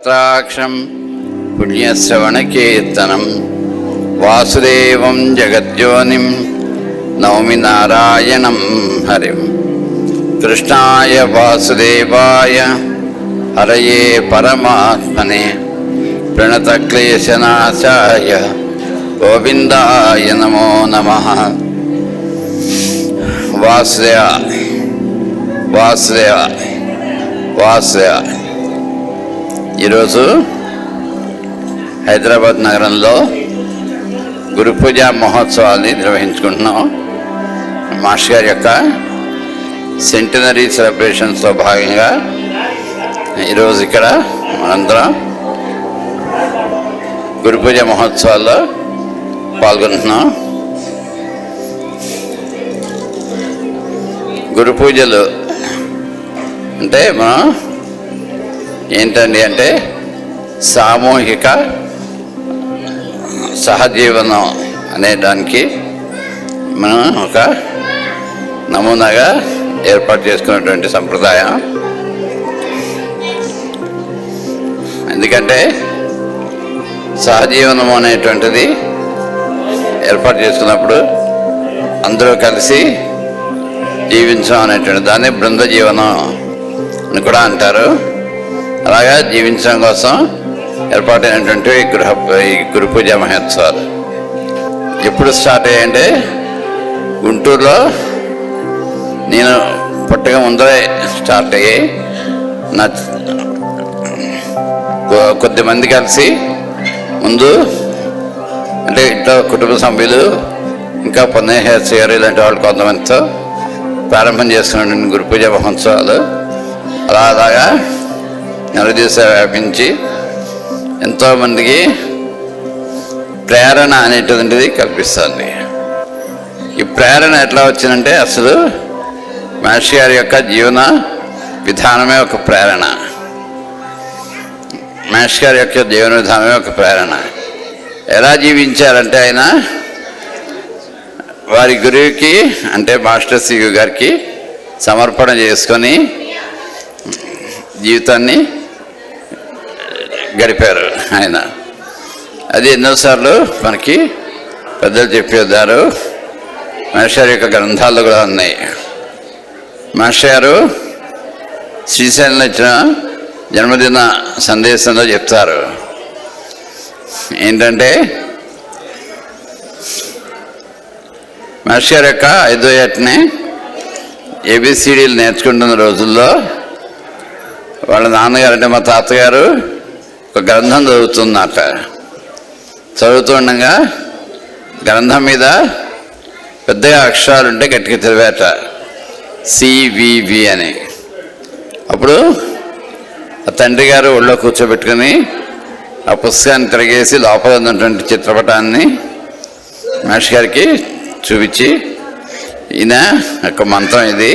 త్రాక్షం పుణ్యశ్రవణకీర్తనం వాసుదేవం జగద్యోనిం నౌమి నారాయణం హరిం. కృష్ణాయ వాసుదేవాయ హరయే పరమాత్మనే ప్రణతక్లేశనాశాయ గోవిందాయ నమో నమః. వాసుదేవ వాసుదేవ వాసుదేవ. ఈరోజు హైదరాబాద్ నగరంలో గురు పూజ మహోత్సవాన్ని నిర్వహించుకుంటున్నాం. మాస్టర్ గారి యొక్క సెంటినరీ సెలబ్రేషన్స్లో భాగంగా ఈరోజు ఇక్కడ మనందరం గురు పూజ మహోత్సవాల్లో పాల్గొంటున్నాం. గురు పూజలు అంటే మనం ఏంటండి అంటే సామూహిక సహజీవనం అనేదానికి మనం ఒక నమూనాగా ఏర్పాటు చేసుకున్నటువంటి సంప్రదాయం. ఎందుకంటే సహజీవనం అనేటువంటిది ఏర్పాటు చేసుకున్నప్పుడు అందరూ కలిసి జీవించడం అనేటువంటి దాన్ని బృంద జీవనం అని కూడా అంటారు. అలాగా జీవించడం కోసం ఏర్పాటైనటువంటి ఈ గురు పూజ మహోత్సవాలు ఎప్పుడు స్టార్ట్ అయ్యాయంటే గుంటూరులో నేను పుట్టక ముందరే స్టార్ట్ అయ్యాయి. నా కొద్దిమంది కలిసి ముందు అంటే ఇంట్లో కుటుంబ సభ్యులు ఇంకా పొన్నేశ్వర గారు ఇలాంటి వాళ్ళు కొంతమందితో ప్రారంభం చేసుకున్నటువంటి గురు పూజ మహోత్సవాలు అలాగా నలుదేశ వ్యాపించి ఎంతోమందికి ప్రేరణ అనేటువంటిది కల్పిస్తుంది. ఈ ప్రేరణ ఎట్లా వచ్చిందంటే అసలు మహర్షి గారి యొక్క జీవన విధానమే ఒక ప్రేరణ. మహర్షి గారి యొక్క జీవన విధానమే ఒక ప్రేరణ. ఎలా జీవించారంటే ఆయన వారి గురువుకి అంటే మాస్టర్ సియు గారికి సమర్పణ చేసుకొని జీవితాన్ని గడిపారు ఆయన. అది ఎన్నోసార్లు మనకి పెద్దలు చెప్పేదారు. మహర్షి గారి యొక్క గ్రంథాలు కూడా ఉన్నాయి. మహర్షి గారు శ్రీశైలంలో ఇచ్చిన జన్మదిన సందేశంలో చెప్తారు ఏంటంటే మహర్షి గారి యొక్క 5వ ఏటనే ఏబిసిడీలు నేర్చుకుంటున్న రోజుల్లో వాళ్ళ నాన్నగారు అంటే మా తాతగారు ఒక గ్రంథం చదువుతున్నట. చదువుతుండగా గ్రంథం మీద పెద్దగా అక్షరాలు ఉంటే గట్టిగా చదివాట సివివి అని. అప్పుడు ఆ తండ్రి గారు ఒళ్ళో కూర్చోబెట్టుకుని ఆ పుస్తకాన్ని తిరిగేసి లోపల ఉన్నటువంటి చిత్రపటాన్ని మహర్షి గారికి చూపించి ఈయన ఒక మంత్రం ఇది,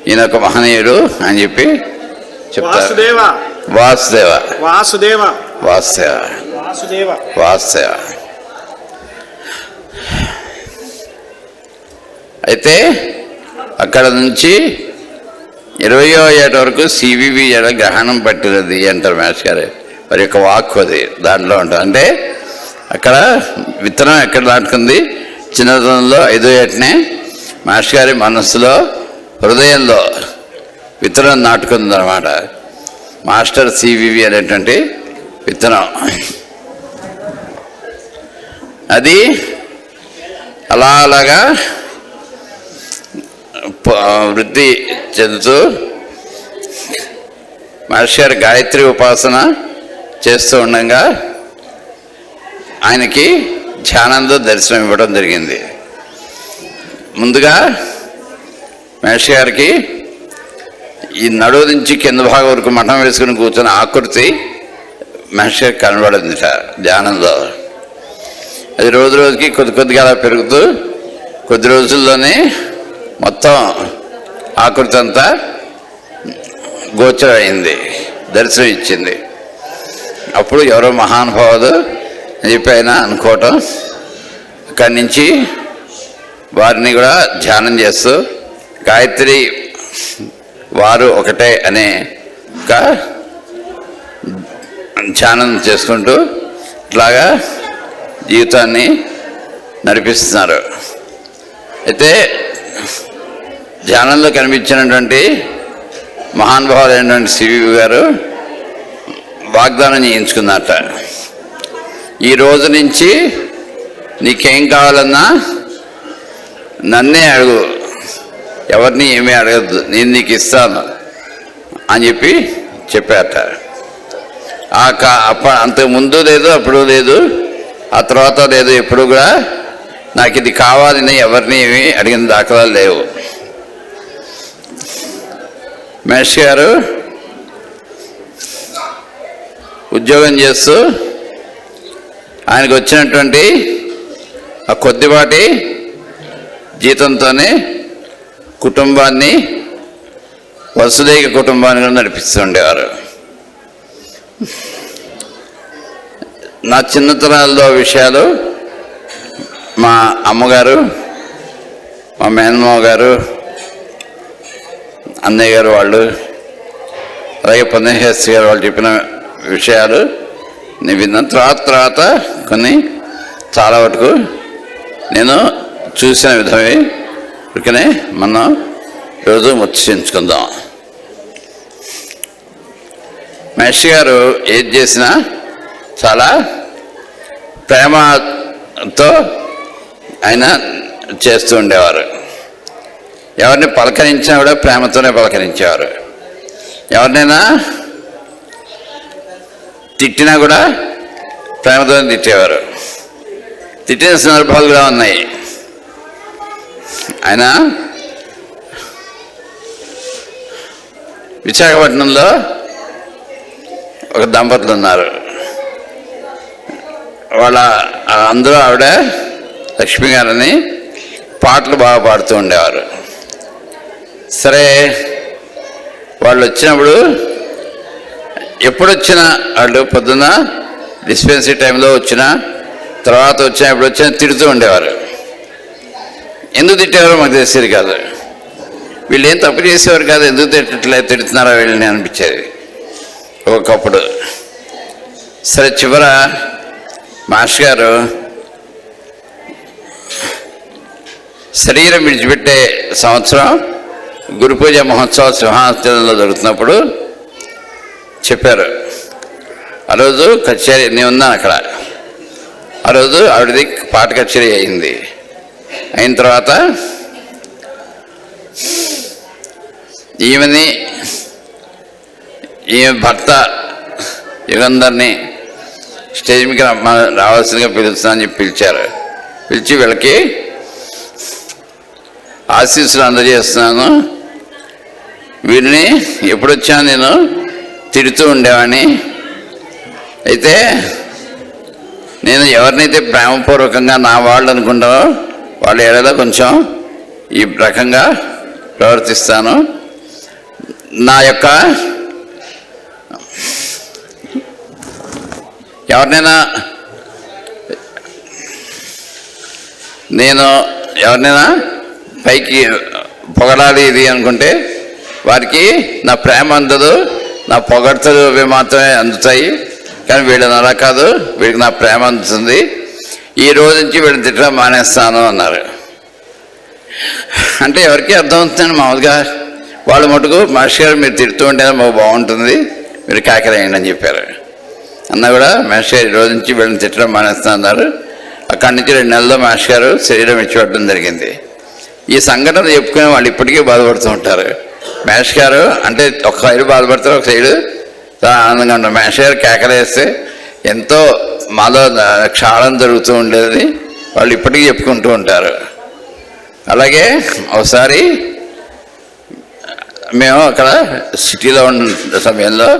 ఈయన ఒక మహనీయుడు అని చెప్పి చెప్తారు. వాసుదేవ వాసుదేవ వాసుదేవ వాసుదేవ వాసుదేవ. అయితే అక్కడ నుంచి 20వ ఏట వరకు సివివి ఎడ గ్రహణం పట్టినది అంటారు మహర్షి గారు. వారి యొక్క వాక్కు అది దాంట్లో ఉంటుంది. అంటే అక్కడ విత్తనం ఎక్కడ నాటుకుంది చిన్నతనంలో 5వ ఏటనే మహర్షి గారి మనస్సులో హృదయంలో విత్తనం నాటుకుంది అన్నమాట. మాస్టర్ సివివి అనేటువంటి విత్తనం అది అలాగా వృద్ధి చెందుతూ మహర్షి గారి గాయత్రి ఉపాసన చేస్తూ ఉండగా ఆయనకి ధ్యానంలో దర్శనం ఇవ్వడం జరిగింది. ముందుగా మహర్షి గారికి ఈ నడువు నుంచి కింద భాగం వరకు మఠం వేసుకుని కూర్చొని ఆకృతి మహర్షి గారికి కనబడింది ధ్యానంలో. అది రోజు రోజుకి కొద్దిగా అలా పెరుగుతూ కొద్ది రోజుల్లోనే మొత్తం ఆకృతి అంతా గోచరం అయింది, దర్శనం ఇచ్చింది. అప్పుడు ఎవరో మహానుభావుడు అని చెప్పి ఆయన అనుకోవటం, అక్కడి నుంచి వారిని కూడా ధ్యానం చేస్తూ గాయత్రి వారు ఒకటే అనే ఒక ధ్యానం చేసుకుంటూ ఇట్లాగా జీవితాన్ని నడిపిస్తున్నారు. అయితే ధ్యానంలో కనిపించినటువంటి మహానుభావులైనటువంటి సివివి గారు వాగ్దానం చేయించుకున్నట్ట, ఈ రోజు నుంచి నీకేం కావాలన్నా నన్నే అడుగు, ఎవరిని ఏమీ అడగద్దు, నేను నీకు ఇస్తాను అని చెప్పారట. అంతకుముందు లేదు, అప్పుడు లేదు, ఆ తర్వాత లేదు, ఎప్పుడు కూడా నాకు ఇది కావాలని ఎవరిని ఏమీ అడిగిన దాఖలాలు లేవు. మహేష్ గారు ఉద్యోగం చేస్తూ ఆయనకు వచ్చినటువంటి ఆ కొద్దిపాటి జీతంతోనే కుటుంబాన్ని, వసుదైక కుటుంబాన్ని కూడా నడిపిస్తూ ఉండేవారు. నా చిన్నతనాల్లో విషయాలు మా అమ్మగారు, మా మేనమావ గారు, అన్నయ్య గారు వాళ్ళు, అలాగే పొన్నశాస్త్రి గారు వాళ్ళు చెప్పిన విషయాలు నేను విన్న తర్వాత కొన్ని చాలా వరకు నేను చూసిన విధమే ఇకనే మనం రోజు ముచ్చరించుకుందాం. మహర్షి గారు ఏది చేసినా చాలా ప్రేమతో ఆయన చేస్తూ ఉండేవారు. ఎవరిని పలకరించినా కూడా ప్రేమతోనే పలకరించేవారు. ఎవరినైనా తిట్టినా కూడా ప్రేమతోనే తిట్టేవారు. తిట్టిన సందర్భాలు కూడా ఉన్నాయి. ఆయన విశాఖపట్నంలో ఒక దంపతులు ఉన్నారు. అందరూ ఆవిడ లక్ష్మి గారని పాటలు బాగా పాడుతూ ఉండేవారు. సరే, వాళ్ళు వచ్చినప్పుడు ఎప్పుడు వచ్చినా వాళ్ళు పొద్దున్న డిస్పెన్సరీ టైంలో వచ్చినా, తర్వాత వచ్చినా, ఎప్పుడు వచ్చినా తిడుతూ ఉండేవారు. ఎందుకు తిట్టేవారో మాకు తెలిసేది కాదు. వీళ్ళు ఏం తప్పు చేసేవారు కాదు, ఎందుకు తిడుతున్నారో వీళ్ళని అనిపించేది ఒకప్పుడు. సరే, చివర మాస్టర్ గారు శరీరం విడిచిపెట్టే సంవత్సరం గురు పూజ మహోత్సవం సింహాచలంలో జరుగుతున్నప్పుడు చెప్పారు. ఆ రోజు కచేరీ, నేను ఉన్నాను అక్కడ. ఆ రోజు ఆవిడది పాట కచేరీ అయింది. అయిన తర్వాత ఈమె భర్త యుగంధర్ని స్టేజ్ మీద రావాల్సిందిగా పిలుస్తానని చెప్పి పిలిచారు. పిలిచి వీళ్ళకి ఆశీస్సులు అందజేస్తున్నాను. వీరిని ఎప్పుడొచ్చినా నేను తిడుతూ ఉండేవాడిని. అయితే నేను ఎవరినైతే ప్రేమపూర్వకంగా నా వాళ్ళు అనుకుంటానో వాళ్ళ ఏడలో కొంచెం ఈ రకంగా ప్రవర్తిస్తాను. నా యొక్క ఎవరినైనా పైకి పొగడాలి ఇది అనుకుంటే వారికి నా ప్రేమ అందదు, నా పొగడ్తలు అవి మాత్రమే అందుతాయి. కానీ వీళ్ళని అలా కాదు, వీడికి నా ప్రేమ అందుతుంది. ఈ రోజు నుంచి వీళ్ళని తిట్టడం మానేస్తాను అన్నారు. అంటే ఎవరికి అర్థమవుతుందండి మామూలుగా. వాళ్ళు మటుకు మాస్టర్ గారు మీరు తిడుతూ ఉంటేనే మాకు బాగుంటుంది, మీరు కాకరేయండి అని చెప్పారు. అన్న కూడా మాస్టర్ గారు ఈ రోజు నుంచి వీళ్ళని తిట్టడం మానేస్తా అన్నారు. అక్కడి నుంచి 2 నెలల్లో మాస్టర్ గారు శరీరం ఇచ్చిపెట్టడం జరిగింది. ఈ సంఘటన చెప్పుకునే వాళ్ళు ఇప్పటికీ బాధపడుతూ ఉంటారు. మాస్టర్ గారు అంటే ఒక సైడు బాధపడతారు, ఒక సైడు చాలా ఆనందంగా ఉంటారు. మాస్టర్ గారు కేకలేస్తే ఎంతో మాలో క్షాళన జరుగుతూ ఉండేది వాళ్ళు ఇప్పటికీ చెప్పుకుంటూ ఉంటారు. అలాగే ఒకసారి మేము అక్కడ సిటీలో ఉన్న సమయంలో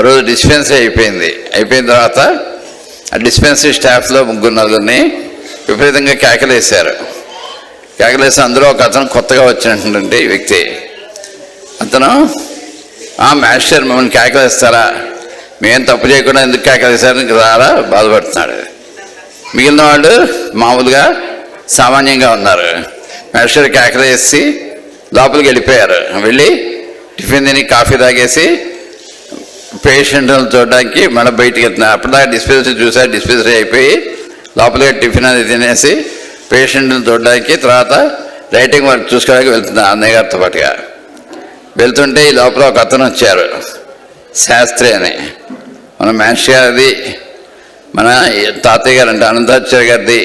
రోజు డిస్పెన్సరీ అయిపోయిన తర్వాత ఆ డిస్పెన్సరీ స్టాఫ్లో 3-4 విపరీతంగా కేకలేశారు. కేకలేసి అందులో ఒక అతను కొత్తగా వచ్చినటువంటి వ్యక్తి, అతను మాస్టర్ మమ్మల్ని కేకలేస్తారా, మేమేం తప్పు చేయకుండా ఎందుకు కేకలేశారని రారా బాధపడుతున్నాడు. మిగిలిన వాళ్ళు మామూలుగా సామాన్యంగా ఉన్నారు. మాస్టర్ కేకలేసి లోపలికి వెళ్ళిపోయారు. వెళ్ళి టిఫిన్ తిని కాఫీ తాగేసి పేషెంట్లను చూడడానికి మళ్ళీ బయటికి వెళ్తున్నారు. అప్పటిదాకా డిస్పెన్సరీ చూసారు, డిస్పెన్సరీ అయిపోయి లోపలికి టిఫిన్ అది తినేసి పేషెంట్ని చూడడానికి తర్వాత రైటింగ్ వర్క్ చూసుకోవడానికి వెళ్తున్నారు అన్నయ్య గారితో పాటుగా. వెళ్తుంటే ఈ లోపల ఒక అతను వచ్చారు, శాస్త్రి అని. మన మహర్షి గారిది, మన తాతయ్య గారు అంటే అనంతాచార్య గారిది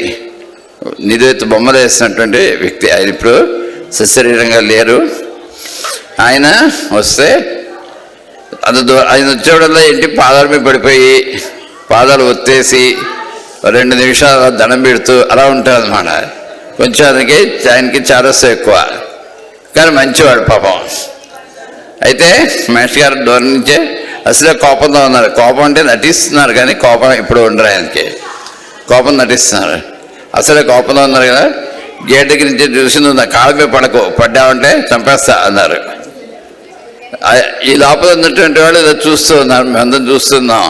నిధులెత్తు బొమ్మలు వేసినటువంటి వ్యక్తి. ఆయన ఇప్పుడు సశరీరంగా లేరు. ఆయన వస్తే ఆయన వచ్చేవాడల్లా ఏంటి పాదాల మీద పడిపోయి పాదాలు ఒత్తేసి 2 నిమిషాలు దండం పెడుతూ అలా ఉంటారు అన్నమాట. కొంచెం ఆయనకి చారస్సు ఎక్కువ, కానీ మంచివాడు పాపం. అయితే మహర్షి గారు దూరం నుంచే అసలే కోపంతో ఉన్నారు. కోపం అంటే నటిస్తున్నారు, కానీ కోపం ఇప్పుడు ఉండరు ఆయనకి. కోపం నటిస్తున్నారు, అసలే కోపంతో ఉన్నారు కదా. గేట్ దగ్గర నుంచి చూసి నువ్వు నా కాళ్ళ మీద పడకు, పడ్డావంటే చంపేస్తా అన్నారు. ఈ లోపల ఉన్నటువంటి వాళ్ళు ఇలా చూస్తూ ఉన్నారు, మేమందరం చూస్తున్నాం.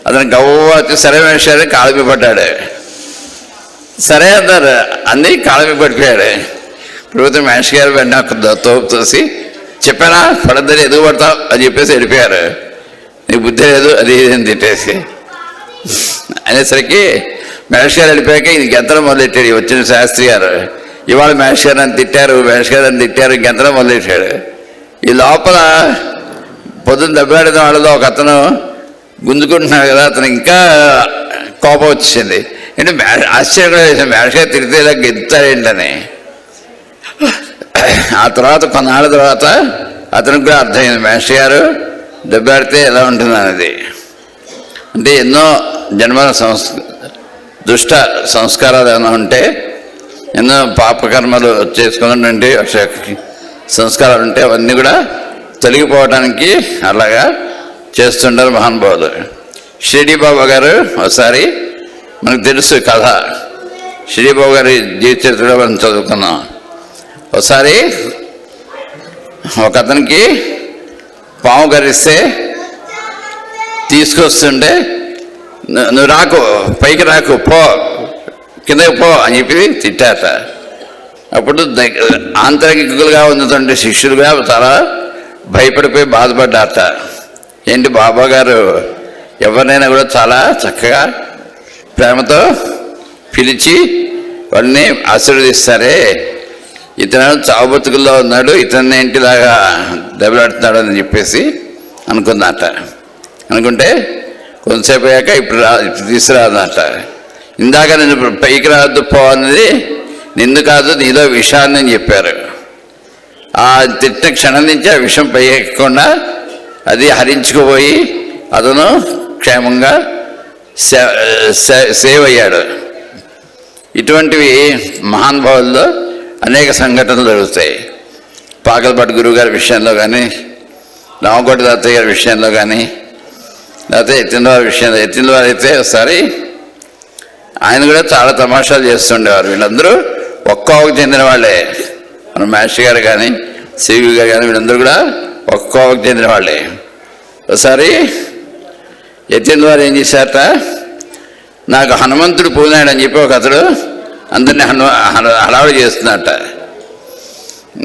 అతను గవ్వ వచ్చి సరే మహర్షి గారు కాళ్ళ మీద పడ్డాడు. సరే అన్నారు, అన్నీ కాళ్ళ మీద పడిపోయాడు. ప్రభుత్వం మహర్షి గారు వెంటనే ఒక తోపు తోసి చెప్పారా పడద్దని ఎదుగు పడతావు అని చెప్పేసి వెళ్ళిపోయారు. నీకు బుద్ధి లేదు అది అని తిట్టేసి అనేసరికి మహర్షి గారు వెళ్ళిపోయాక ఇది గెంతడం మొదలెట్టాడు. వచ్చిన శాస్త్రి గారు ఇవాళ మహర్షి గారు అని తిట్టారు, మహర్షి గారు అని తిట్టారు, గెంతడం మొదలెట్టాడు. ఈ లోపల పొద్దున్న దెబ్బలాడిన వాళ్ళలో ఒక అతను గుంజుకుంటున్నాడు కదా, అతను ఇంకా కోపం వచ్చింది. అంటే ఆశ్చర్యం కూడా వేసాను, మహర్షి గారు తిరిగితే ఇలా గెంతాడేంటని. ఆ తర్వాత కొన్నాళ్ళ తర్వాత అతనికి కూడా అర్థమైంది మహర్షి గారు దెబ్బలాడితే ఎలా ఉంటుంది అనేది. అంటే ఎన్నో జన్మల దుష్ట సంస్కారాలు ఏమైనా ఉంటే, ఎన్నో పాపకర్మలు చేసుకున్నటువంటి సంస్కారాలు ఉంటే అవన్నీ కూడా తొలగిపోవడానికి అలాగా చేస్తుంటారు మహానుభావులు. షిరిడి బాబా గారు ఒకసారి మనకు తెలుసు కథ, షిరిడి బాబా గారి జీవిత చరిత్రలో మనం చదువుకున్నాం. ఒకసారి ఒక అతనికి పాము గరిస్తే తీసుకొస్తుంటే నువ్వు రాకు, పైకి రాకు, పో కిందకి పో అని చెప్పి తిట్టాట. అప్పుడు ఆంతరికులుగా ఉన్నటువంటి శిష్యులుగా చాలా భయపడిపోయి బాధపడ్డారట. ఏంటి బాబా గారు ఎవరినైనా కూడా చాలా చక్కగా ప్రేమతో పిలిచి వాళ్ళని ఆశీర్వదిస్తారే, ఇతను చావు బతుకుల్లో ఉన్నాడు, ఇతన్ని ఏంటిలాగా దెబ్బలాడుతున్నాడు అని చెప్పేసి అనుకుందట. అనుకుంటే కొంతసేపు అయ్యాక ఇప్పుడు తీసుకురాదట. ఇందాక నేను పైకి రావద్దు పో అన్నది నిన్ను కాదు, నీలో విషాన్ని అని చెప్పారు. ఆ తిట్టిన క్షణం నుంచి ఆ విషం పై ఎక్కకుండా అది హరించుకుపోయి అతను క్షేమంగా సేవ్ అయ్యాడు. ఇటువంటివి మహానుభావుల్లో అనేక సంఘటనలు జరుగుతాయి. పాకలపాటి గురువు గారి విషయంలో కానీ, రామకోటి తాతయ్య గారి విషయంలో కానీ, లేకపోతే ఎత్తినవారి విషయంలో. ఎత్తినవారు అయితే ఒకసారి ఆయన కూడా చాలా తమాషాలు చేస్తుండేవారు. వీళ్ళందరూ ఒక్కోకి చెందిన వాళ్ళే. మన మహర్షి గారు కానీ, సివి గారు కానీ వీళ్ళందరూ కూడా ఒక్కోకి చెందిన వాళ్ళే. ఒకసారి ఎత్తినవారు ఏం చేశారట, నాకు హనుమంతుడు పూనాడని చెప్పి ఒక అతడు అందరినీ హడావుడి చేస్తున్నట్ట.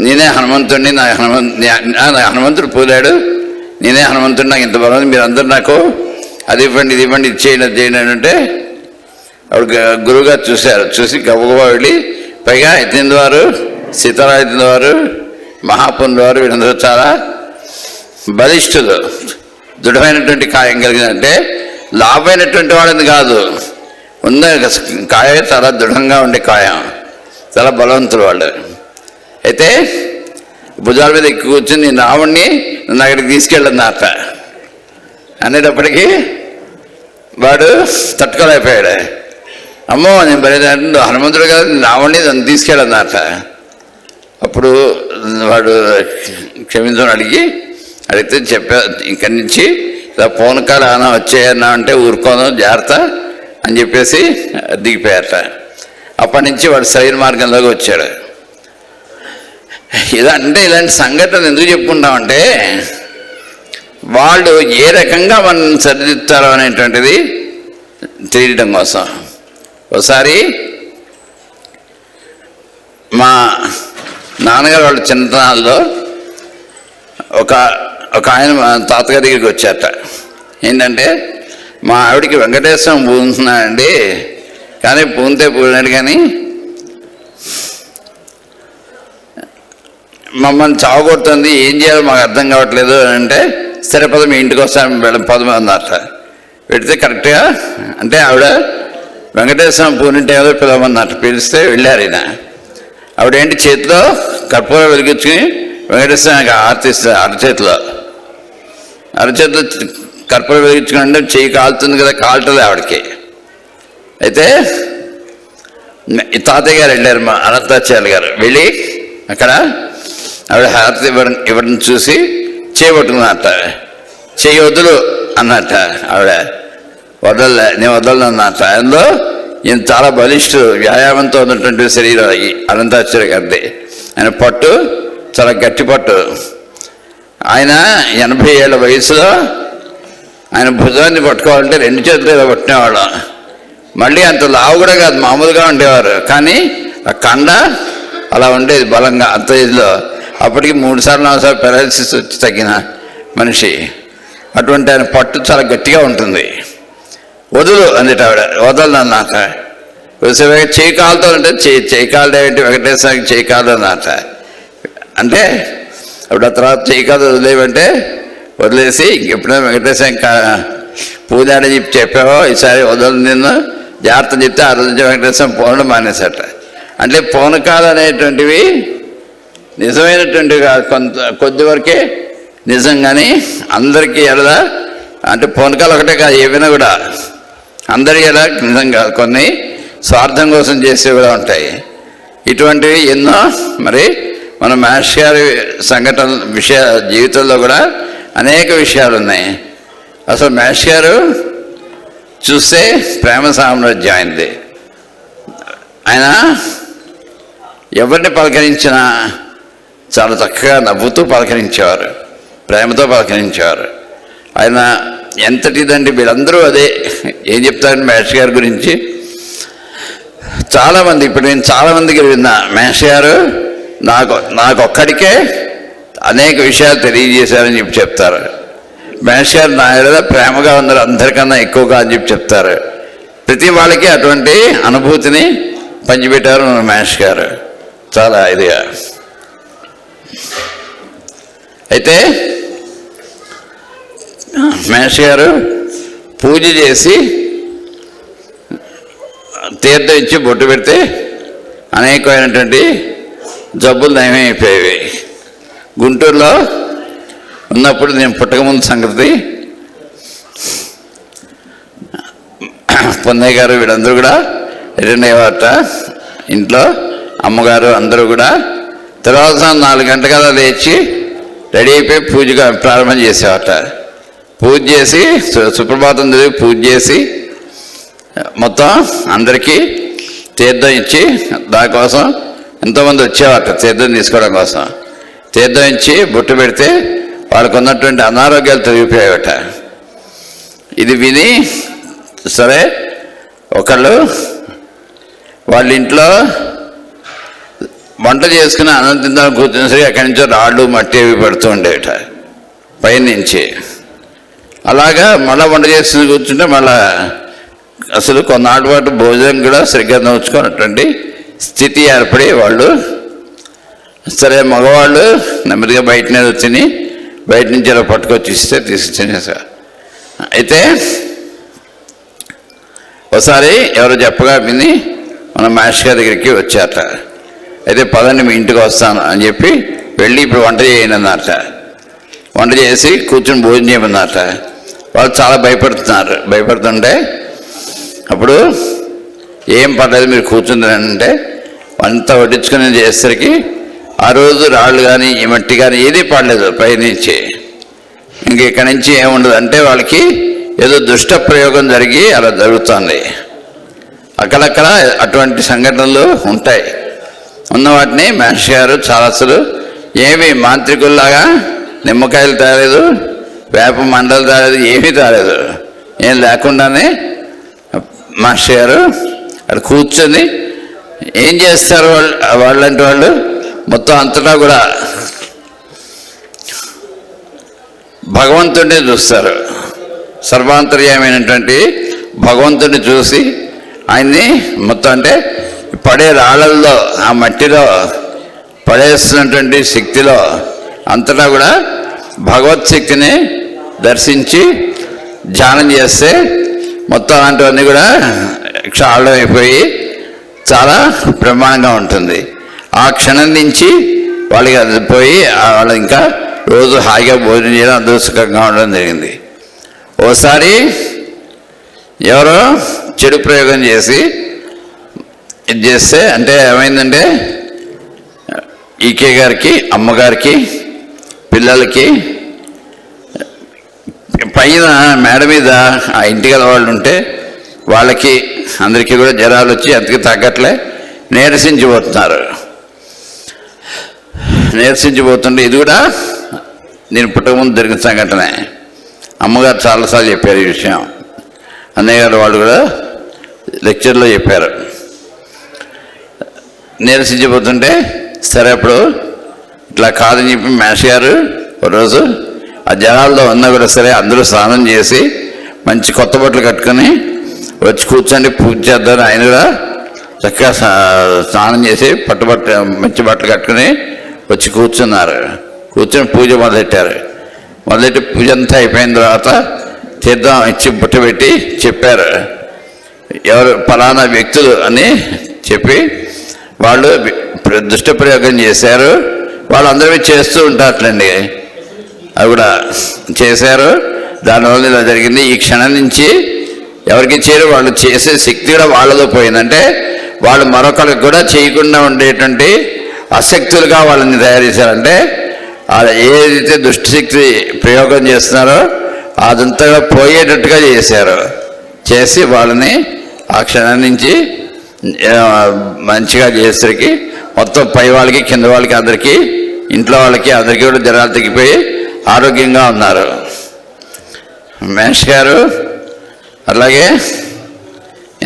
నేనే హనుమంతుడిని, నాకు హనుమంతుడు పూలాడు, నేనే హనుమంతుడు, నాకు ఇంత బలం, మీరు అందరూ నాకు అది ఇవ్వండి, ఇది ఇవ్వండి, ఇది చేయండి, అది చేయండి అని అంటే అప్పుడు గురువుగారు చూశారు. చూసి గబగబా వెళ్ళి, పైగా ఎత్తిన వారు, సీతారాయణ వారు, మహాపురుల వారు వీళ్ళందరూ చాలా బలిష్ఠులు, దృఢమైనటువంటి కాయం కలిగినంటే లాభమైనటువంటి వాళ్ళని కాదు, ఉన్న కాయ చాలా దృఢంగా ఉండే కాయం, చాలా బలవంతులు వాళ్ళు. అయితే భుజాల మీద ఎక్కి కూర్చొని నేను రావణ్ణి నన్ను అక్కడికి తీసుకెళ్ళన్నట అనేటప్పటికీ వాడు తట్టుకోలేకపోయాడు. అమ్మో నేను బయలుదేరి హనుమంతుడు కదా, రావణ్ణి నన్ను తీసుకెళ్ళన్నట. అప్పుడు వాడు క్షమించమని అడిగితే చెప్పా, ఇక్కడి నుంచి ఇలా పూనకాలు ఏమైనా వచ్చాయన్నా అంటే ఊరుకోను, జాగ్రత్త అని చెప్పేసి దిగిపోయారట. అప్పటి నుంచి వాడు సరైన మార్గంలోకి వచ్చాడు. ఇలాంటి సంఘటనలు ఎందుకు చెప్పుకుంటామంటే వాళ్ళు ఏ రకంగా మనం సరిదిద్దుతారో అనేటువంటిది తెలియడం కోసం. ఒకసారి మా నాన్నగారు వాళ్ళ చిన్నతనాల్లో ఒక ఒక ఆయన మా తాతగారి దగ్గరికి వచ్చారట. ఏంటంటే మా ఆవిడికి వెంకటేశ్వరం పూనుతున్నానండి, కానీ పూనితే పూనాడు కానీ మమ్మల్ని చావగొడుతుంది, ఏం చేయాలో మాకు అర్థం కావట్లేదు అని అంటే, సరే పద మీ ఇంటికి వస్తాను పదమూడు అన్నమాట. పెడితే కరెక్ట్గా అంటే ఆవిడ వెంకటేశ్వరం పూనింటే ఏదో పిలవమన్నట్టు పిలిస్తే వెళ్ళారు ఈయన. ఆవిడేంటి చేతిలో కర్పూరం వెలిగించుకుని వెంకటేశ్వరానికి ఆర్తిస్తారు, అరచేతిలో కర్పూరం వెలిగించుకుంటే చెయ్యి కాలుతుంది కదా, కాల్టలే ఆవిడకి. అయితే ఈ తాతయ్య గారు వెళ్ళారు, మా అనంతాచార్య గారు వెళ్ళి అక్కడ ఆవిడ హారతి ఇవ్వడం చూసి చేయబట్టుకున్నట్ట. చెయ్యి వదులు అన్నట్ట. ఆవిడ వదలలే, నేను వదలను అన్నట్ట. అందులో ఈయన చాలా బలిష్ఠుడు, వ్యాయామంతో ఉన్నటువంటి శరీరం ఈ అనంతాచార్య గారిది. ఆయన పట్టు చాలా గట్టి పట్టు. ఆయన 80 ఏళ్ళ వయసులో ఆయన భుజాన్ని పట్టుకోవాలంటే 2 చేతులు పట్టినవాడు. మళ్ళీ అంత లావు కూడా కాదు, మామూలుగా ఉండేవారు, కానీ ఆ కండ అలా ఉండేది బలంగా అంత ఇదిలో. అప్పటికి 3 సార్లు 4 సార్లు పెరాలసిస్ వచ్చి తగ్గిన మనిషి. అటువంటి ఆయన పట్టు చాలా గట్టిగా ఉంటుంది. వదులు అందుట ఆవిడ, వదలను అన్నమాట. చేయి కాలుతో అంటే చేయి కాలు ఏంటి, వెంకటేశ్వరానికి చేయి కాలు అన్నమాట. అంటే అప్పుడు ఆ తర్వాత చేయి కాలు వదిలేవంటే వదిలేసి ఎప్పుడైనా వెంకటేశ్వరం పూజాడని చెప్పావో ఈసారి వదలు నిన్ను జాగ్రత్త చెప్తే ఆ రోజు వెంకటేశ్వరం పోవడం మానేసట. అంటే పూనకాలు అనేటువంటివి నిజమైనటువంటివి కాదు, కొద్ది వరకే నిజం. కానీ అందరికీ ఎలా అంటే పూనకాలు ఒకటే కాదు, ఏమైనా కూడా అందరికీ ఎలా నిజం కాదు, కొన్ని స్వార్థం కోసం చేసేవి కూడా ఉంటాయి. ఇటువంటివి ఎన్నో మరి మన మహర్షి గారి జీవితంలో కూడా అనేక విషయాలు ఉన్నాయి. అసలు మహర్షి గారు చూస్తే ప్రేమ సామ్రాజ్యం అయింది. ఆయన ఎవరిని పలకరించినా చాలా చక్కగా నవ్వుతూ పలకరించేవారు, ప్రేమతో పలకరించేవారు. ఆయన ఎంతటిదండి, వీళ్ళందరూ అదే. ఏం చెప్తారండి మహర్షి గారి గురించి? చాలామంది, ఇప్పుడు నేను చాలామందికి విన్నా, మహర్షి గారు నాకొక్కడికే అనేక విషయాలు తెలియజేశారని చెప్పి చెప్తారు. మహర్షి గారు నా ఏదో ప్రేమగా ఉన్నారు, అందరికన్నా ఎక్కువగా అని చెప్పి చెప్తారు. ప్రతి వాళ్ళకి అటువంటి అనుభూతిని పంచిపెట్టారు మన మహర్షి గారు చాలా ఇదిగా. అయితే మహర్షి గారు పూజ చేసి తీర్థం ఇచ్చి బొట్టు పెడితే అనేకమైనటువంటి జబ్బులు నయమైపోయేవి. గుంటూరులో ఉన్నప్పుడు నేను పుట్టకముందు సంగతి, పొన్నయ్య గారు వీళ్ళందరూ కూడా రిటర్న్ అయ్యేవారట ఇంట్లో. అమ్మగారు అందరూ కూడా తర్వాత 4 గంటల లేచి రెడీ అయిపోయి పూజగా ప్రారంభం చేసేవారట. పూజ చేసి సుప్రభాతం చదివి పూజ చేసి మొత్తం అందరికీ తీర్థం ఇచ్చి, దానికోసం ఎంతోమంది వచ్చేవారట తీర్థం తీసుకోవడం కోసం. తీర్థం ఇచ్చి బొట్టు పెడితే వాళ్ళకు ఉన్నటువంటి అనారోగ్యాలు తొలగిపోయాయట. ఇది విని సరే ఒకళ్ళు వాళ్ళ ఇంట్లో వంట చేసుకుని అన్నం తిందామని కూర్చుని సరే ఎక్కడి నుంచో రాళ్ళు మట్టి అవి పడుతూ ఉండేట పైనుంచి. అలాగా మళ్ళీ వంట చేసుకుని కూర్చుంటే మళ్ళా అసలు కొన్నాళ్ళ పాటు భోజనం కూడా సరిగ్గా నోచుకున్నటువంటి స్థితి ఏర్పడి వాళ్ళు సరే మగవాళ్ళు నెమ్మదిగా బయటనే తిని బయట నుంచి ఇలా పట్టుకొచ్చి ఇస్తే తినేసారు. అయితే ఒకసారి ఎవరో చెప్పగా విని మన మహర్షి గారి దగ్గరికి వచ్చారట. అయితే పదండి మీ ఇంటికి వస్తాను అని చెప్పి వెళ్ళి ఇప్పుడు వంట చేయను అన్నమాట. వంట చేసి కూర్చొని భోజనం చేయమన్నమాట. వాళ్ళు చాలా భయపడుతుంటే అప్పుడు ఏం పర్లేదు మీరు కూర్చుంటారంటే అంతా వడ్డించుకుని చేసేసరికి ఆ రోజు రాళ్ళు కానీ ఈ మట్టి కానీ ఏదీ పడలేదు పైనుంచి. ఇంక ఇక్కడి నుంచి ఏముండదు అంటే వాళ్ళకి ఏదో దుష్ట ప్రయోగం జరిగి అలా జరుగుతుంది. అక్కడక్కడ అటువంటి సంఘటనలు ఉంటాయి. ఉన్న వాటిని మహర్షి గారు చాలా అసలు ఏమీ మాంత్రికుల్లాగా నిమ్మకాయలు తాలేదు, వేప మండలు తాలేదు, ఏమీ తాలేదు. ఏం లేకుండానే మహర్షి గారు అక్కడ కూర్చొని ఏం చేస్తారు వాళ్ళంటి వాళ్ళు మొత్తం అంతటా కూడా భగవంతుడిని చూస్తారు. సర్వాంతర్యమైనటువంటి భగవంతుడిని చూసి ఆయన్ని మొత్తం అంటే పడే రాళ్ళల్లో ఆ మట్టిలో పడేస్తున్నటువంటి శక్తిలో అంతటా కూడా భగవత్ శక్తిని దర్శించి ధ్యానం చేస్తే మొత్తం అలాంటివన్నీ కూడా క్షాళం అయిపోయి చాలా బ్రహ్మాండంగా ఉంటుంది. ఆ క్షణం నుంచి వాళ్ళకి అది పోయి వాళ్ళు ఇంకా రోజు హాయిగా భోజనం చేయడం అందరూ సుఖంగా ఉండడం జరిగింది. ఓసారి ఎవరో చెడు ప్రయోగం చేసి ఇది చేస్తే అంటే ఏమైందంటే ఈకే గారికి, అమ్మగారికి, పిల్లలకి పైన మేడ మీద ఆ ఇంటిగల వాళ్ళు ఉంటే వాళ్ళకి అందరికీ కూడా జ్వరాలు వచ్చి అంతకి తగ్గట్లే నీరసించిపోతుంటే ఇది కూడా నేను పుట్టకముందు జరిగిన సంఘటనే. అమ్మగారు చాలాసార్లు చెప్పారు ఈ విషయం. అన్నయ్య గారు వాళ్ళు కూడా లెక్చర్లో చెప్పారు. నీరసించిపోతుంటే సరే అప్పుడు ఇట్లా కాదని చెప్పి మేష్ గారు ఒకరోజు ఆ జనాల్లో ఉన్నా కూడా సరే అందరూ స్నానం చేసి మంచి కొత్త బట్టలు కట్టుకొని వచ్చి కూర్చొని పూజ చేద్దామని ఆయన కూడా చక్కగా స్నానం చేసి మంచి బట్టలు కట్టుకుని వచ్చి కూర్చున్నారు. కూర్చొని పూజ మొదలెట్టి పూజ అంతా అయిపోయిన తర్వాత తీర్థం ఇచ్చి బుట్ట పెట్టి చెప్పారు ఎవరు ఫలానా వ్యక్తులు అని చెప్పి వాళ్ళు దుష్ట ప్రయోగం చేశారు. వాళ్ళందరూ చేస్తూ ఉంటారులేండి, అవి కూడా చేశారు. దానివల్ల ఇలా జరిగింది. ఈ క్షణం నుంచి ఎవరికి చేయరు వాళ్ళు చేసే శక్తి కూడా వాళ్ళలో పోయిందంటే వాళ్ళు మరొకరికి కూడా చేయకుండా ఉండేటువంటి అశక్తులుగా వాళ్ళని తయారు చేశారంటే ఏదైతే దుష్టశక్తి ప్రయోగం చేస్తున్నారో అదంతా పోయేటట్టుగా చేసి వాళ్ళని ఆ క్షణం నుంచి మంచిగా చేసరికి మొత్తం పై వాళ్ళకి కింద వాళ్ళకి అందరికీ ఇంట్లో వాళ్ళకి అందరికీ కూడా జ్వరాలు తగ్గిపోయి ఆరోగ్యంగా ఉన్నారు. మేష్ గారు అలాగే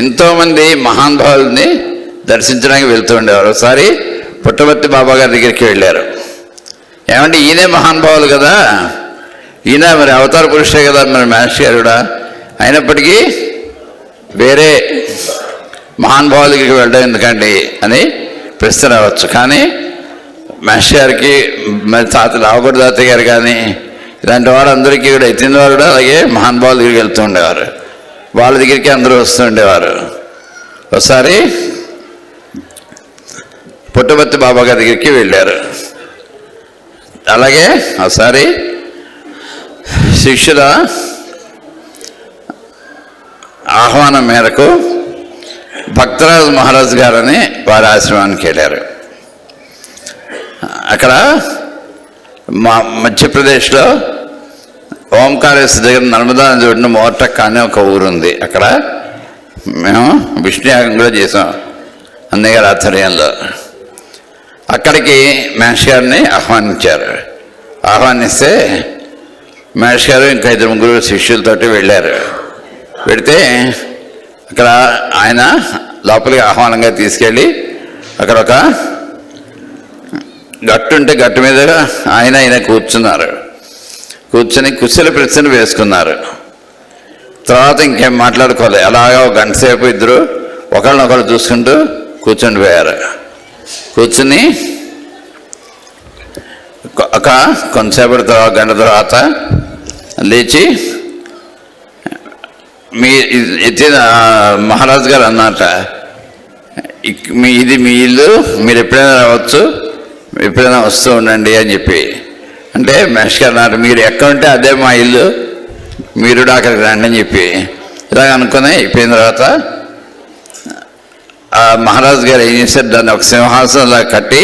ఎంతోమంది మహానుభావుల్ని దర్శించడానికి వెళ్తూ ఉండేవారు. ఒకసారి పుట్టపర్తి బాబా గారి దగ్గరికి వెళ్ళారు. ఏమంటే ఈయనే మహానుభావులు కదా, ఈయన మరి అవతార పురుషే కదా మరి మేష్ గారు కూడా, అయినప్పటికీ వేరే మహానుభావుల దగ్గరికి వెళ్ళడం ఎందుకండి అని ప్రశ్న రావచ్చు. కానీ మేష్ గారికి మరి రావుగూడ తాతయ్య గారు కానీ ఇలాంటి వాళ్ళందరికీ కూడా ఎత్తిన వారు కూడా అలాగే మహానుభావుల దగ్గరికి వెళ్తూ ఉండేవారు. వాళ్ళ దగ్గరికి అందరూ వస్తూ ఉండేవారు. ఒకసారి పుట్టపర్తి బాబా గారి దగ్గరికి వెళ్ళారు. అలాగే ఒకసారి శిష్యుల ఆహ్వానం మేరకు భక్తరాజు మహారాజ్ గారని వారి ఆశ్రమానికి వెళ్ళారు. అక్కడ మధ్యప్రదేశ్లో ఓంకారేశ్వర దగ్గర నర్మదా నది ఒడ్డున మోర్టక్ అనే ఒక ఊరుంది. అక్కడ మేము విష్ణుయాగం కూడా చేసాం అన్నయ్య గారి ఆధ్వర్యంలో. అక్కడికి మేష్ గారిని ఆహ్వానిస్తే మేష్ గారు ఇంకా 2-3 శిష్యులతోటి వెళ్ళారు. వెళితే అక్కడ ఆయన లోపలికి ఆహ్వానంగా తీసుకెళ్ళి అక్కడ ఒక గట్టు ఉంటే గట్టు మీద ఆయన కూర్చొని కుశల ప్రశ్న వేసుకున్నారు. తర్వాత ఇంకేం మాట్లాడుకోవాలి. అలాగా ఒక గంట సేపు ఇద్దరు ఒకళ్ళనొకళ్ళు చూసుకుంటూ కూర్చొని పోయారు. కూర్చుని ఒక కొంతసేపటి తర్వాత గంట తర్వాత లేచి మీ ఎత్తిన మహారాజు గారు అన్నమాట, ఇది మీ ఇల్లు, మీరు ఎప్పుడైనా రావచ్చు, ఎప్పుడైనా వస్తూ ఉండండి అని చెప్పి. అంటే మేష్ గారు అన్నారు, మీరు ఎక్కడ ఉంటే అదే మా ఇల్లు, మీరు అక్కడికి రండి అని చెప్పి. ఇలాగ అనుకుని అయిపోయిన తర్వాత ఆ మహారాజు గారు ఏం చేశారు, దాన్ని ఒక సింహాసనంలా కట్టి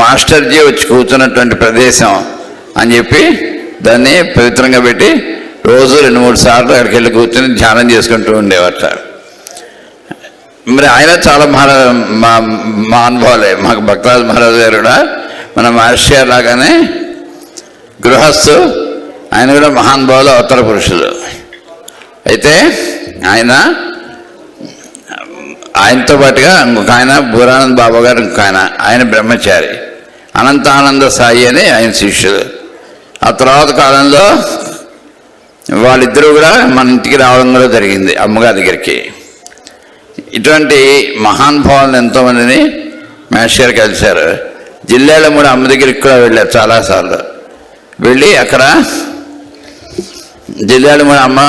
మాస్టర్జీ వచ్చి కూర్చున్నటువంటి ప్రదేశం అని చెప్పి దాన్ని పవిత్రంగా పెట్టి రోజు 2-3 సార్లు అక్కడికి వెళ్ళి కూర్చొని ధ్యానం చేసుకుంటూ ఉండేవాట. మరి ఆయన చాలా మహానుభావులే. మాకు భక్తరాజు మహారాజు గారు కూడా మన మహర్షి గారు లాగానే గృహస్థు, ఆయన కూడా మహానుభావులు, అవతార పురుషులు. అయితే ఆయనతో పాటుగా ఇంకొక ఆయన బూరానంద్ బాబా గారు, ఇంకొక ఆయన బ్రహ్మచారి, అనంతానంద సాయి అని ఆయన శిష్యులు. ఆ తర్వాత కాలంలో వాళ్ళిద్దరూ కూడా మన ఇంటికి రావడం కూడా జరిగింది అమ్మగారి దగ్గరికి. ఇటువంటి మహానుభావులను ఎంతోమందిని మాస్టర్ గారు కలిశారు. జిల్లాలో కూడా అమ్మ దగ్గరికి కూడా వెళ్ళారు చాలాసార్లు. వెళ్ళి అక్కడ జిల్లాలో కూడా అమ్మ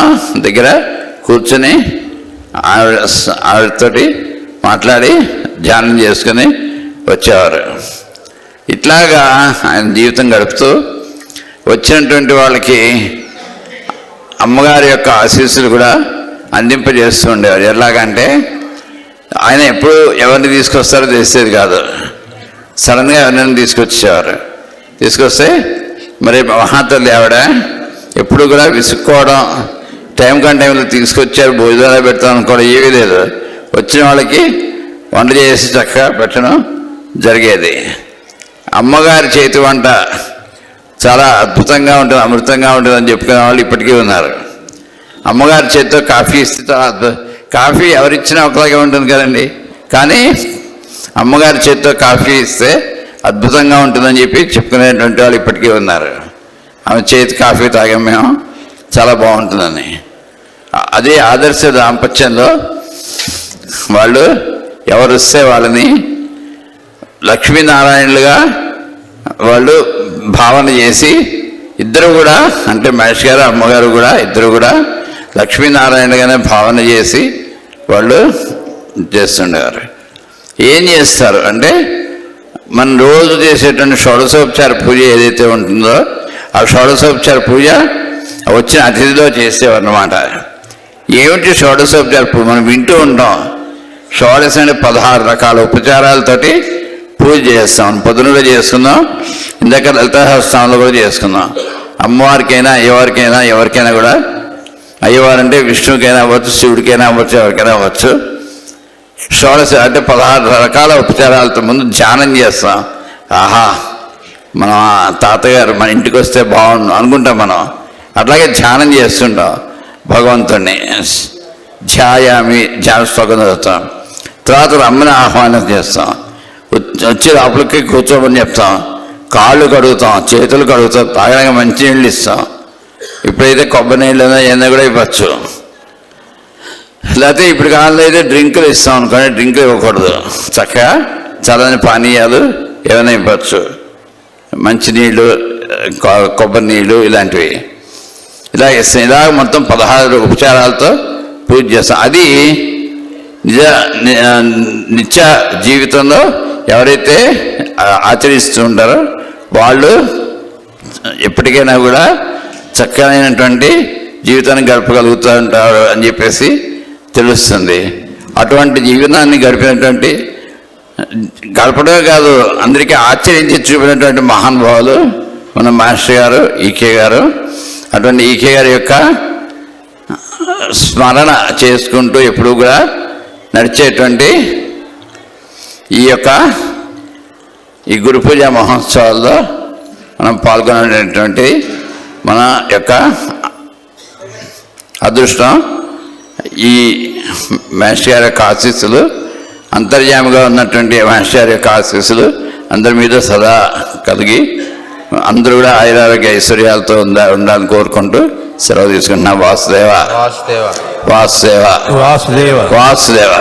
దగ్గర కూర్చొని ఆవిడతోటి మాట్లాడి ధ్యానం చేసుకుని వచ్చేవారు. ఇట్లాగా ఆయన జీవితం గడుపుతూ వచ్చినటువంటి వాళ్ళకి అమ్మగారి యొక్క ఆశీస్సులు కూడా అందింపజేస్తూ ఉండేవారు. ఎలాగంటే ఆయన ఎప్పుడు ఎవరిని తీసుకొస్తారో తెలిసేది కాదు. సడన్గా ఎవరినైనా తీసుకొస్తే మరి మహాతల్లి ఆవిడ ఎప్పుడు కూడా విసుక్కోవడం, టైం టైంలో తీసుకొచ్చారు భోజనాలు పెడతాం అనుకోవడం ఏమీ లేదు. వచ్చిన వాళ్ళకి వంట చేసి చక్కగా పెట్టడం జరిగేది. అమ్మగారి చేతి వంట చాలా అద్భుతంగా ఉంటుంది, అమృతంగా ఉంటుంది అని చెప్పుకునే వాళ్ళు ఇప్పటికీ ఉన్నారు. అమ్మగారి చేతితో కాఫీ ఇస్తే కాఫీ ఎవరిచ్చినా ఒకలాగే ఉంటుంది కదండి, కానీ అమ్మగారి చేతితో కాఫీ ఇస్తే అద్భుతంగా ఉంటుందని చెప్పి చెప్పుకునేటువంటి వాళ్ళు ఇప్పటికీ ఉన్నారు. ఆమె చేతి కాఫీ తాగాం మేము, చాలా బాగుంటుందని. అదే ఆదర్శ దాంపత్యంలో వాళ్ళు ఎవరు వస్తే వాళ్ళని లక్ష్మీనారాయణులుగా వాళ్ళు భావన చేసి ఇద్దరు కూడా, అంటే మహేష్ గారు అమ్మగారు కూడా ఇద్దరు కూడా లక్ష్మీనారాయణగానే భావన చేసి వాళ్ళు చేస్తుండేవారు. ఏం చేస్తారు అంటే మనం రోజు చేసేటువంటి షోడశోపచార పూజ ఏదైతే ఉంటుందో ఆ షోడశోపచార పూజ వచ్చిన అతిథిలో చేసేవారు అన్నమాట. ఏమిటి షోడశోపచార పూజ? మనం వింటూ ఉంటాం. షోడశ అంటే 16 రకాల ఉపచారాలతోటి పూజ చేస్తాం. పొద్దునగా చేసుకుందాం, ఇందాక లలితా సహస్రనామంలో కూడా చేసుకుందాం. అమ్మవారికైనా అయ్యవారికైనా ఎవరికైనా కూడా, అయ్యవారంటే విష్ణువుకైనా అవ్వచ్చు, శివుడికైనా అవ్వచ్చు, ఎవరికైనా అవ్వచ్చు. షోడశ అంటే 16 రకాల ఉపచారాలతో ముందు ధ్యానం చేస్తాం. ఆహా, మన తాతగారు మన ఇంటికి వస్తే బాగుండు అనుకుంటాం మనం. అట్లాగే ధ్యానం చేస్తుంటాం భగవంతుడిని. ధ్యాయామి, ధ్యాన శ్లోకం చదువుతాం. తర్వాత రమ్మని ఆహ్వానం చేస్తాం. వచ్చి లోపలికి కూర్చోమని చెప్తాం. కాళ్ళు కడుగుతాం, చేతులు కడుగుతాం, తాగడానికి మంచి నీళ్ళు ఇస్తాం. ఇప్పుడైతే కొబ్బరి నీళ్ళు ఏదైనా కూడా ఇవ్వచ్చు. లేకపోతే ఇప్పుడు కాలంలో అయితే డ్రింకులు ఇస్తాం అనుకోండి, డ్రింకులు ఇవ్వకూడదు. చక్కగా చల్లని పానీయాలు ఏమైనా ఇవ్వచ్చు. మంచినీళ్ళు, కొబ్బరి నీళ్ళు ఇలాంటివి ఇలా ఇస్తాం. ఇలా మొత్తం 16 ఉపచారాలతో పూజ చేస్తాం. అది నిత్య జీవితంలో ఎవరైతే ఆచరిస్తూ ఉంటారో వాళ్ళు ఎప్పటికైనా కూడా చక్కనైనటువంటి జీవితాన్ని గడపగలుగుతూ ఉంటారు అని చెప్పేసి తెలుస్తుంది. అటువంటి జీవితాన్ని గడపడమే కాదు, అందరికీ ఆచరించి చూపినటువంటి మహానుభావులు మన మాస్టర్ గారు ఈకే గారు. అటువంటి ఈకే గారి యొక్క స్మరణ చేసుకుంటూ ఎప్పుడు కూడా నడిచేటువంటి ఈ గురు పూజ మహోత్సవాల్లో మనం పాల్గొనేటువంటి మన యొక్క అదృష్టం. ఈ మాస్టర్ గారి యొక్క ఆశీస్సులు, అంతర్యామిగా ఉన్నటువంటి మాస్టర్ గారి యొక్క ఆశీస్సులు అందరి మీద సదా కలిగి అందరూ కూడా ఆయురారోగ్య ఐశ్వర్యాలతో ఉండాలని కోరుకుంటూ సెలవు తీసుకుంటున్నా. వాసుదేవ వాసుదేవ వాసుదేవ వాసుదేవ.